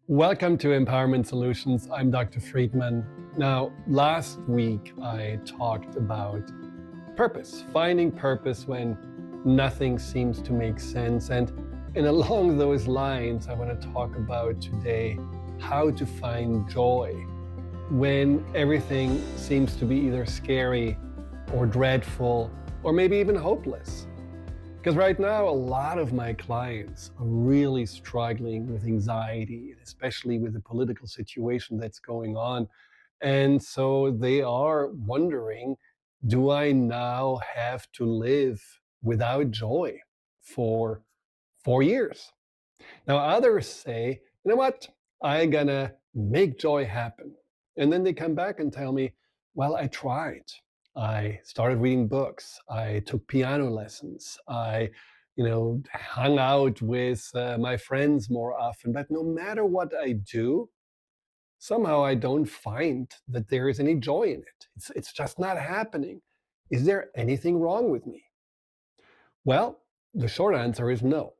Welcome to Empowerment Solutions. I'm Dr. Friedemann. Now, last week I talked about purpose, finding purpose when nothing seems to make sense. And along those lines, I want to talk about today how to find joy when everything seems to be either scary or dreadful or maybe even hopeless. Because right now, a lot of my clients are really struggling with anxiety, especially with the political situation that's going on. And so they are wondering, do I now have to live without joy for 4 years? Now, others say, you know what? I'm going to make joy happen. And then they come back and tell me, well, I tried. I started reading books. I took piano lessons. I hung out with my friends more often. But no matter what I do, somehow I don't find that there is any joy in it. It's just not happening. Is there anything wrong with me? Well, the short answer is no.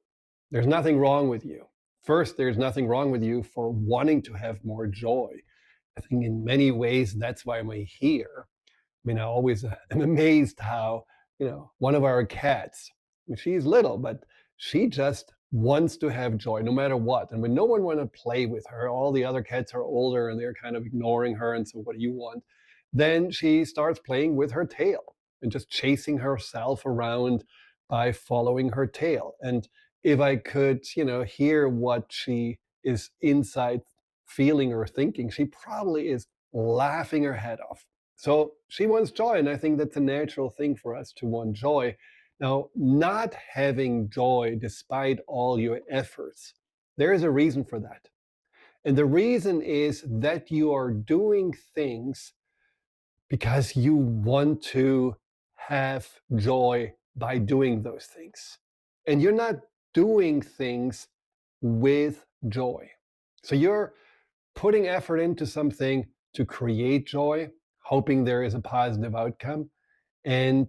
There's nothing wrong with you. First, there's nothing wrong with you for wanting to have more joy. I think in many ways that's why I'm here. I mean, I always am amazed how, one of our cats, she's little, but she just wants to have joy no matter what. And when no one want to play with her, all the other cats are older and they're kind of ignoring her. And so, what do you want? Then she starts playing with her tail and just chasing herself around by following her tail. And if I could, hear what she is inside feeling or thinking, she probably is laughing her head off. So she wants joy, and I think that's a natural thing for us to want joy. Now, not having joy despite all your efforts, there is a reason for that. And the reason is that you are doing things because you want to have joy by doing those things. And you're not doing things with joy. So you're putting effort into something to create joy, hoping there is a positive outcome. And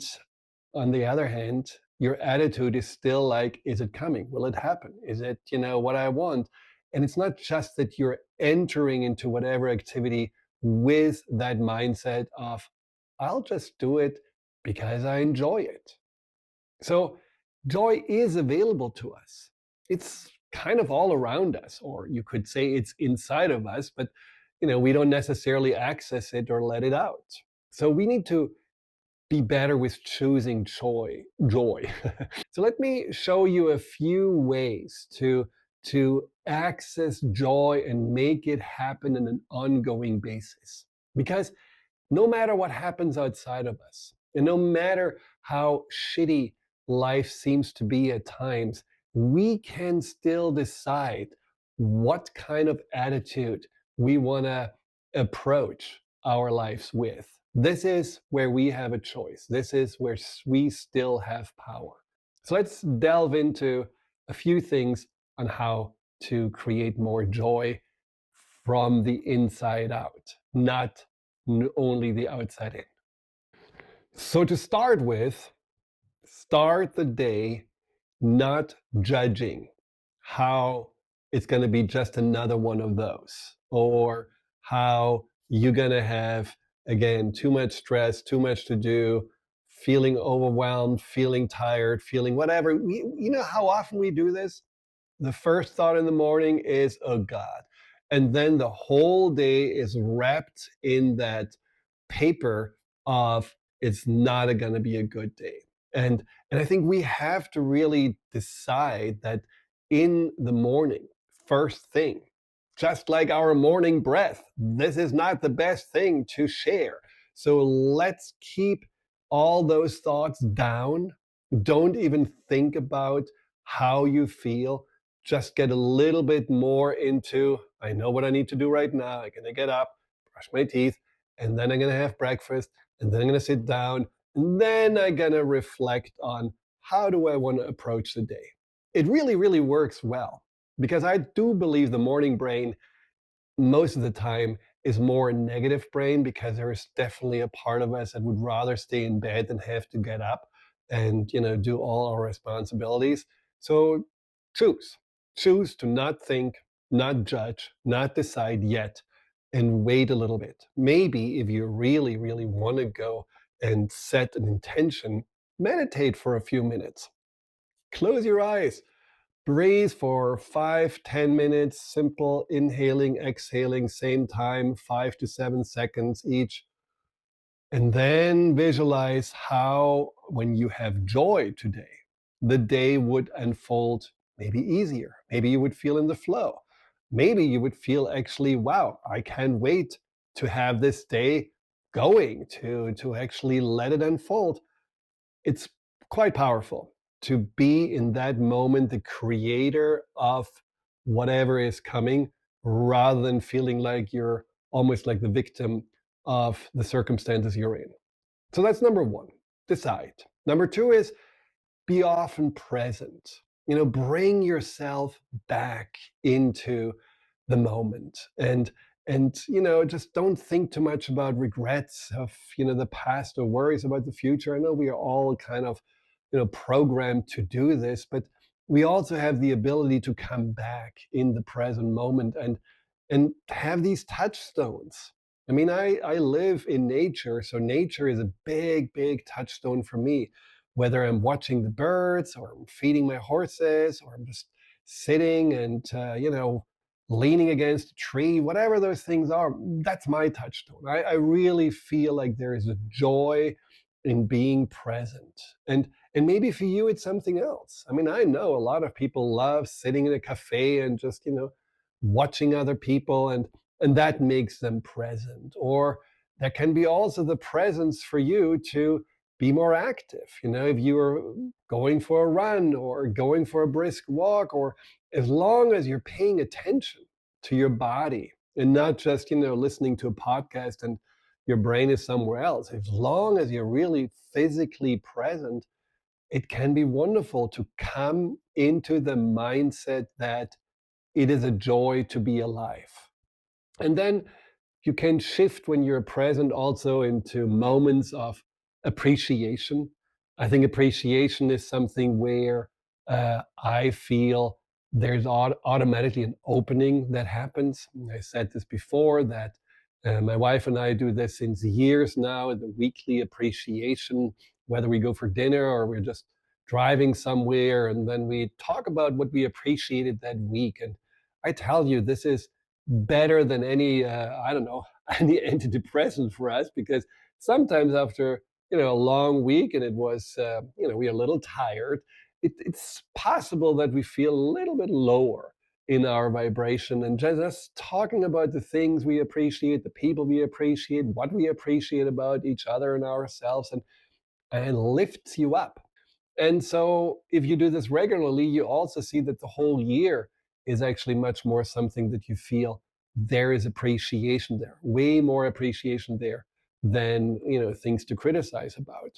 on the other hand, your attitude is still like, is it coming? Will it happen? Is it, what I want? And it's not just that you're entering into whatever activity with that mindset of, I'll just do it because I enjoy it. So joy is available to us. It's kind of all around us, or you could say it's inside of us, but we don't necessarily access it or let it out. So we need to be better with choosing joy. So let me show you a few ways to access joy and make it happen on an ongoing basis. Because no matter what happens outside of us, and no matter how shitty life seems to be at times, we can still decide what kind of attitude we want to approach our lives with. This is where we have a choice. This is where we still have power. So let's delve into a few things on how to create more joy from the inside out, not only the outside in. So, to start with, start the day not judging how it's going to be just another one of those, or how you're going to have, again, too much stress, too much to do, feeling overwhelmed, feeling tired, feeling whatever. You know how often we do this? The first thought in the morning is, oh God. And then the whole day is wrapped in that paper of it's not going to be a good day. And I think we have to really decide that in the morning, first thing, just like our morning breath, this is not the best thing to share. So let's keep all those thoughts down. Don't even think about how you feel. Just get a little bit more into, I know what I need to do right now. I'm going to get up, brush my teeth, and then I'm going to have breakfast, and then I'm going to sit down, and then I'm going to reflect on how do I want to approach the day. It really, really works well because I do believe the morning brain most of the time is more a negative brain because there is definitely a part of us that would rather stay in bed than have to get up and do all our responsibilities. So choose choose to not think, not judge, not decide yet, and wait a little bit. Maybe if you really, really want to go and set an intention, meditate for a few minutes. Close your eyes. Breathe for 5, 10 minutes, simple inhaling, exhaling, same time, 5 to 7 seconds each. And then visualize how, when you have joy today, the day would unfold maybe easier. Maybe you would feel in the flow. Maybe you would feel actually, wow, I can't wait to have this day going, to actually let it unfold. It's quite powerful to be in that moment the creator of whatever is coming, rather than feeling like you're almost like the victim of the circumstances you're in. So that's number one, decide. Number two is be often present. Bring yourself back into the moment, and just don't think too much about regrets of the past or worries about the future. I know we are all kind of programmed to do this, but we also have the ability to come back in the present moment and have these touchstones. I mean, I live in nature, so nature is a big, big touchstone for me, whether I'm watching the birds or I'm feeding my horses or I'm just sitting and, leaning against a tree, whatever those things are, that's my touchstone. I really feel like there is a joy in being present. And maybe for you, it's something else. I mean, I know a lot of people love sitting in a cafe and just, watching other people, and that makes them present. Or that can be also the presence for you to be more active. If you are going for a run or going for a brisk walk, or as long as you're paying attention to your body and not just, listening to a podcast and your brain is somewhere else, as long as you're really physically present, it can be wonderful to come into the mindset that it is a joy to be alive. And then you can shift when you're present also into moments of appreciation. I think appreciation is something where I feel there's automatically an opening that happens. I said this before that my wife and I do this since years now, the weekly appreciation, whether we go for dinner or we're just driving somewhere, and then we talk about what we appreciated that week. And I tell you, this is better than any I don't know, any antidepressant for us, because sometimes after a long week and it was we're a little tired, it's possible that we feel a little bit lower in our vibration, and just talking about the things we appreciate, the people we appreciate, what we appreciate about each other and ourselves, and lifts you up. And so if you do this regularly, you also see that the whole year is actually much more something that you feel there is appreciation there, way more appreciation there than, things to criticize about.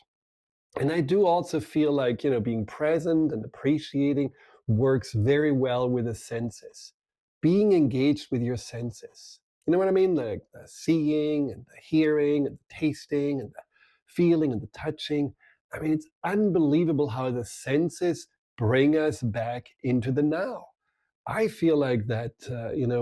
And I do also feel like, being present and appreciating works very well with the senses. Being engaged with your senses. You know what I mean? Like the seeing and the hearing and the tasting and the feeling and the touching. I mean, it's unbelievable how the senses bring us back into the now. I feel like that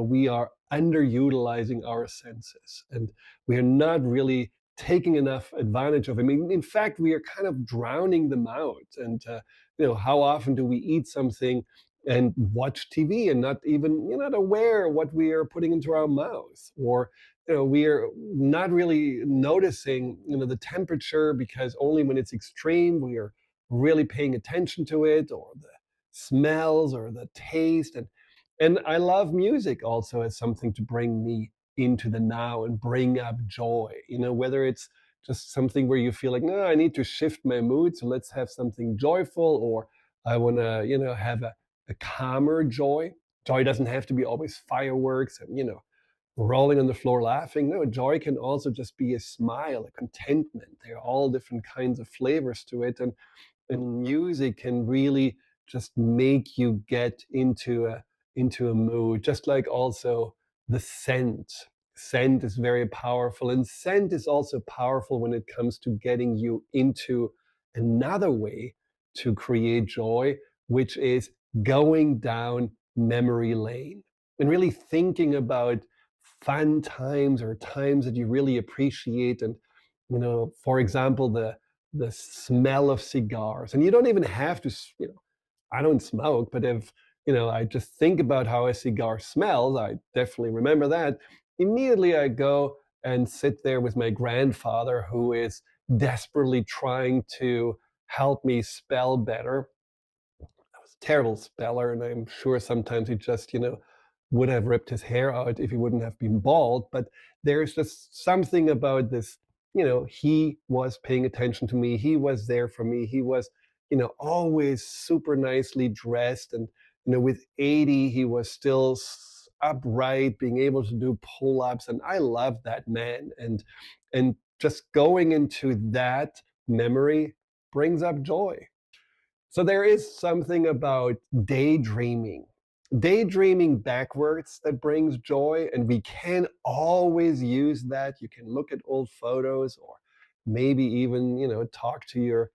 we are underutilizing our senses, and we are not really taking enough advantage of. I mean, in fact, we are kind of drowning them out. And how often do we eat something and watch TV and not even you're not aware what we are putting into our mouth, or we are not really noticing the temperature, because only when it's extreme we are really paying attention to it, or the smells or the taste. And I love music also as something to bring me into the now and bring up joy, whether it's just something where you feel like, no, I need to shift my mood, so let's have something joyful, or I want to, have a calmer joy. Joy doesn't have to be always fireworks and, rolling on the floor laughing. No, joy can also just be a smile, a contentment. There are all different kinds of flavors to it. And music can really just make you get into a mood, just like also the scent is very powerful, and scent is also powerful when it comes to getting you into another way to create joy, which is going down memory lane. and really thinking about fun times or times that you really appreciate. And, for example, the smell of cigars. And you don't even have to, I don't smoke, but if, I just think about how a cigar smells, I definitely remember that. Immediately I go and sit there with my grandfather, who is desperately trying to help me spell better. I was a terrible speller, and I'm sure sometimes he just, would have ripped his hair out if he wouldn't have been bald. But there's just something about this, he was paying attention to me. He was there for me. He was, always super nicely dressed. And, with 80, he was still upright, being able to do pull-ups. And I love that man. And just going into that memory brings up joy. So there is something about daydreaming. Daydreaming backwards that brings joy, and we can always use that. You can look at old photos, or maybe even, talk to your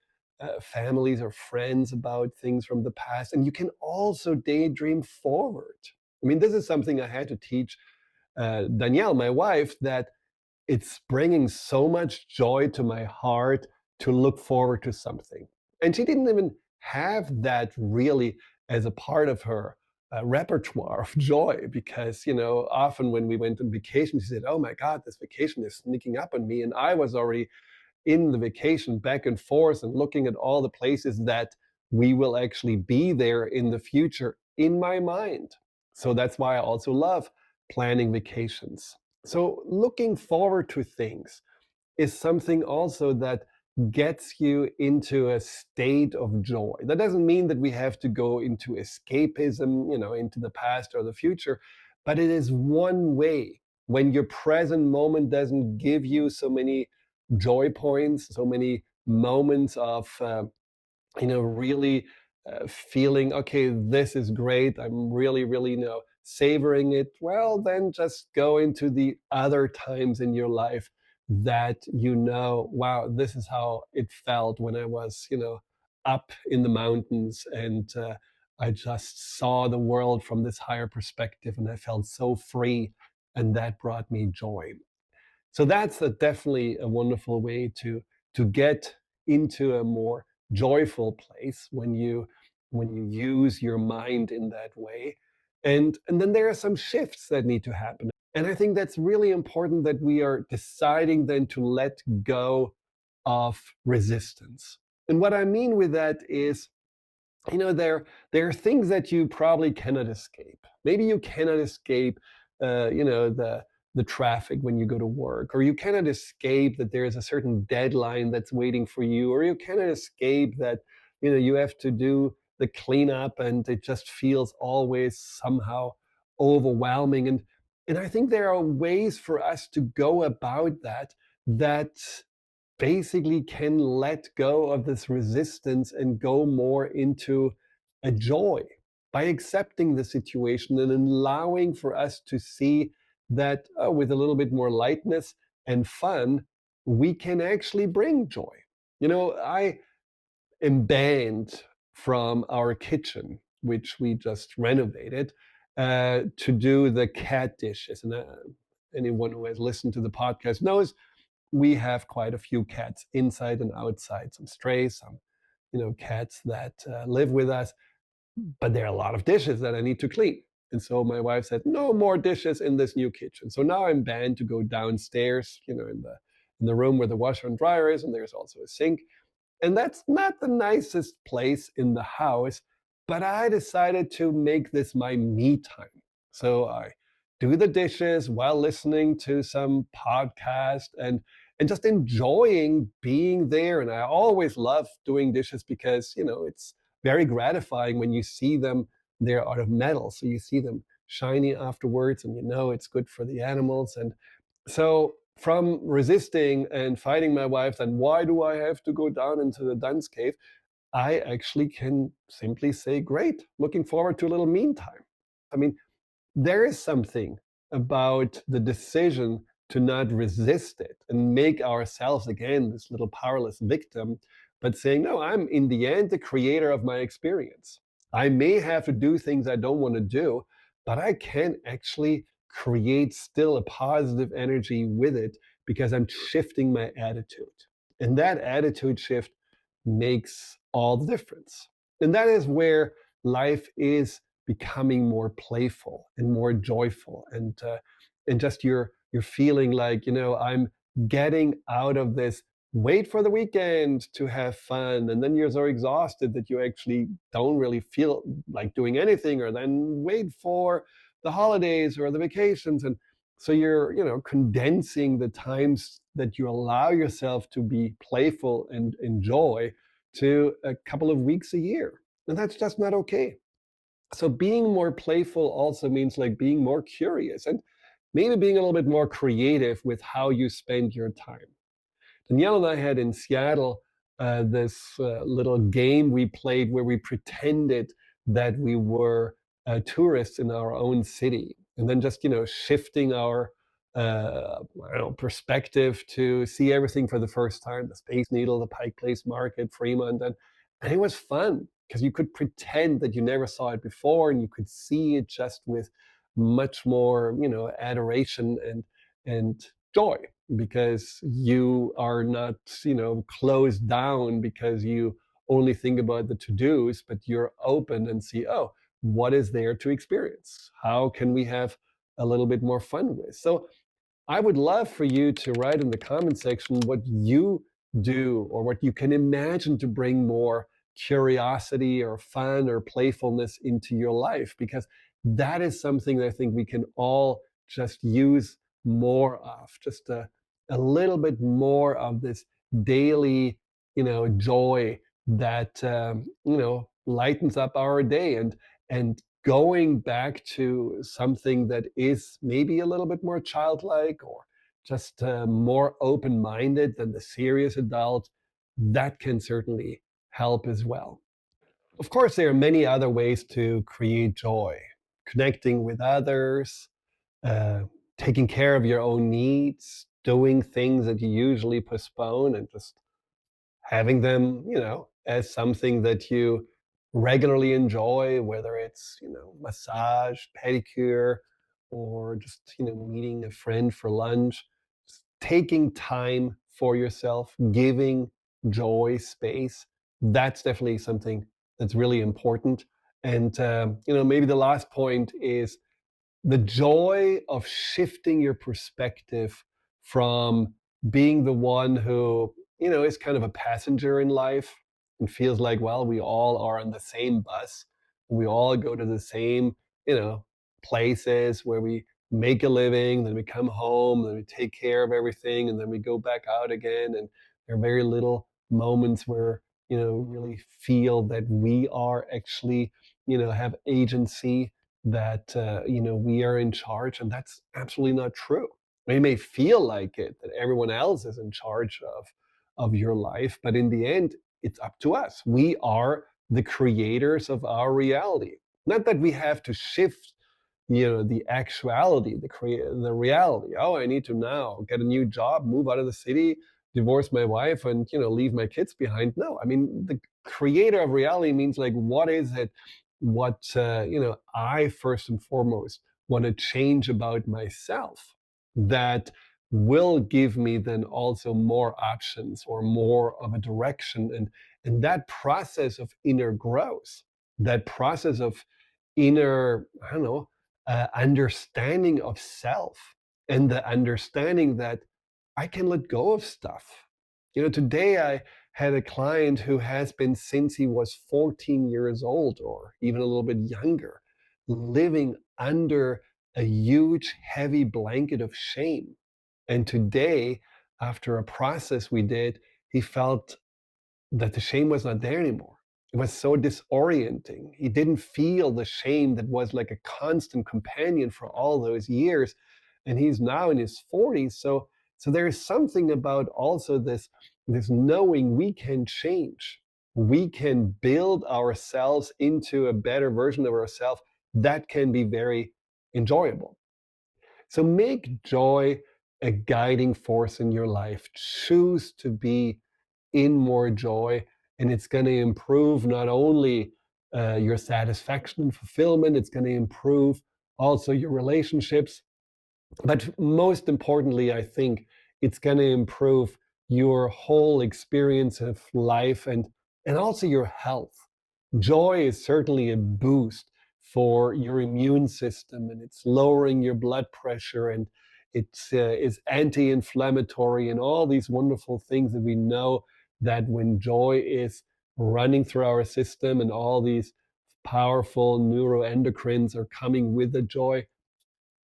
families or friends about things from the past. And you can also daydream forward. I mean, this is something I had to teach Danielle, my wife, that it's bringing so much joy to my heart to look forward to something. And she didn't even have that really as a part of her repertoire of joy, because, often when we went on vacation, she said, "Oh my God, this vacation is sneaking up on me." And I was already in the vacation back and forth and looking at all the places that we will actually be there in the future in my mind. So that's why I also love planning vacations. So looking forward to things is something also that gets you into a state of joy. That doesn't mean that we have to go into escapism, into the past or the future, but it is one way. When your present moment doesn't give you so many joy points, so many moments of really feeling, okay, this is great. I'm really, really, savoring it. Well, then just go into the other times in your life that, wow, this is how it felt when I was, up in the mountains, and I just saw the world from this higher perspective, and I felt so free, and that brought me joy. So that's definitely a wonderful way to get into a more joyful place when you use your mind in that way. And then there are some shifts that need to happen. And I think that's really important, that we are deciding then to let go of resistance. And what I mean with that is, there are things that you probably cannot escape. Maybe you cannot escape, the traffic when you go to work, or you cannot escape that there is a certain deadline that's waiting for you, or you cannot escape that, you have to do the cleanup, and it just feels always somehow overwhelming. And I think there are ways for us to go about that basically can let go of this resistance and go more into a joy by accepting the situation and allowing for us to see that, with a little bit more lightness and fun, we can actually bring joy. I am banned from our kitchen, which we just renovated, to do the cat dishes. And anyone who has listened to the podcast knows we have quite a few cats inside and outside, some strays, some, cats that live with us. But there are a lot of dishes that I need to clean. And so my wife said, no more dishes in this new kitchen. So now I'm banned to go downstairs, in the room where the washer and dryer is, and there's also a sink. And that's not the nicest place in the house, but I decided to make this my me time. So I do the dishes while listening to some podcast, and just enjoying being there. And I always love doing dishes because, it's very gratifying when you see them. They're out of metal, so you see them shiny afterwards, and it's good for the animals. And so from resisting and fighting my wife, then why do I have to go down into the dunce cave? I actually can simply say, great, looking forward to a little meantime. I mean, there is something about the decision to not resist it and make ourselves, again, this little powerless victim, but saying, no, I'm in the end the creator of my experience. I may have to do things I don't want to do, but I can actually create still a positive energy with it because I'm shifting my attitude. And that attitude shift makes all the difference. And that is where life is becoming more playful and more joyful, and just you're feeling like, I'm getting out of this wait for the weekend to have fun, and then you're so exhausted that you actually don't really feel like doing anything, or then wait for the holidays or the vacations. And so you're, condensing the times that you allow yourself to be playful and enjoy to a couple of weeks a year, and that's just not okay. So being more playful also means like being more curious, and maybe being a little bit more creative with how you spend your time. Danielle and I had in Seattle this little game we played where we pretended that we were tourists in our own city, and then just shifting our I don't know, perspective to see everything for the first time: the Space Needle, the Pike Place Market, Fremont, and it was fun because you could pretend that you never saw it before, and you could see it just with much more adoration and joy, because you are not, closed down because you only think about the to-dos, but you're open and see, oh, what is there to experience? How can we have a little bit more fun with? So I would love for you to write in the comment section what you do or what you can imagine to bring more curiosity or fun or playfulness into your life, because that is something that I think we can all just use more of, just a little bit more of this daily, joy that, lightens up our day, and going back to something that is maybe a little bit more childlike, or just more open minded than the serious adult, that can certainly help as well. Of course, there are many other ways to create joy: connecting with others, uh, taking care of your own needs, doing things that you usually postpone, and just having them, as something that you regularly enjoy, whether it's, massage, pedicure, or just, meeting a friend for lunch. Just taking time for yourself, giving joy space, that's definitely something that's really important. And, maybe the last point is the joy of shifting your perspective from being the one who, is kind of a passenger in life and feels like, well, we all are on the same bus. We all go to the same, you know, places where we make a living, then we come home, then we take care of everything, and then we go back out again. And there are very little moments where, really feel that we are actually, have agency, that we are in charge, and that's absolutely not true. It may feel like it, that everyone else is in charge of your life, but in the end, it's up to us. We are the creators of our reality. Not that we have to shift, the actuality, the reality. Oh, I need to now get a new job, move out of the city, divorce my wife, and leave my kids behind. No, I mean, the creator of reality means, like, what is it, what I first and foremost want to change about myself, that will give me then also more options or more of a direction. And that process of inner growth, that process of inner, I don't know, understanding of self, and the understanding that I can let go of stuff. Today I had a client who has been since he was 14 years old, or even a little bit younger, living under a huge, heavy blanket of shame. And today, after a process we did, he felt that the shame was not there anymore. It was so disorienting. He didn't feel the shame that was like a constant companion for all those years. And he's now in his 40s. So there is something about also this knowing we can change. We can build ourselves into a better version of ourselves that can be very enjoyable. So make joy a guiding force in your life. Choose to be in more joy, and it's going to improve not only your satisfaction and fulfillment, it's going to improve also your relationships. But most importantly, I think it's going to improve your whole experience of life and also your health. Joy is certainly a boost for your immune system, and it's lowering your blood pressure, and it is anti-inflammatory, and all these wonderful things that we know that when joy is running through our system and all these powerful neuroendocrines are coming with the joy,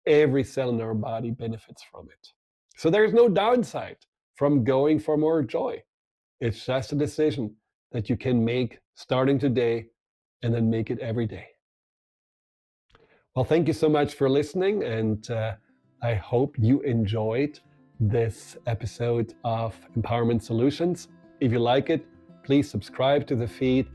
every cell in our body benefits from it. So there's no downside from going for more joy. It's just a decision that you can make starting today and then make it every day. Well, thank you so much for listening, and I hope you enjoyed this episode of Empowerment Solutions. If you like it, please subscribe to the feed,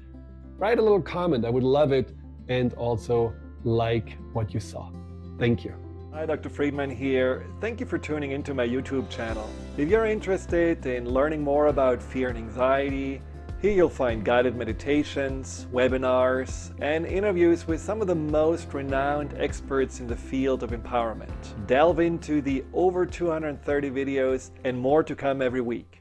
write a little comment, I would love it, and also like what you saw. Thank you. Hi, Dr. Friedemann here. Thank you for tuning into my YouTube channel. If you're interested in learning more about fear and anxiety, here you'll find guided meditations, webinars, and interviews with some of the most renowned experts in the field of empowerment. Delve into the over 230 videos and more to come every week.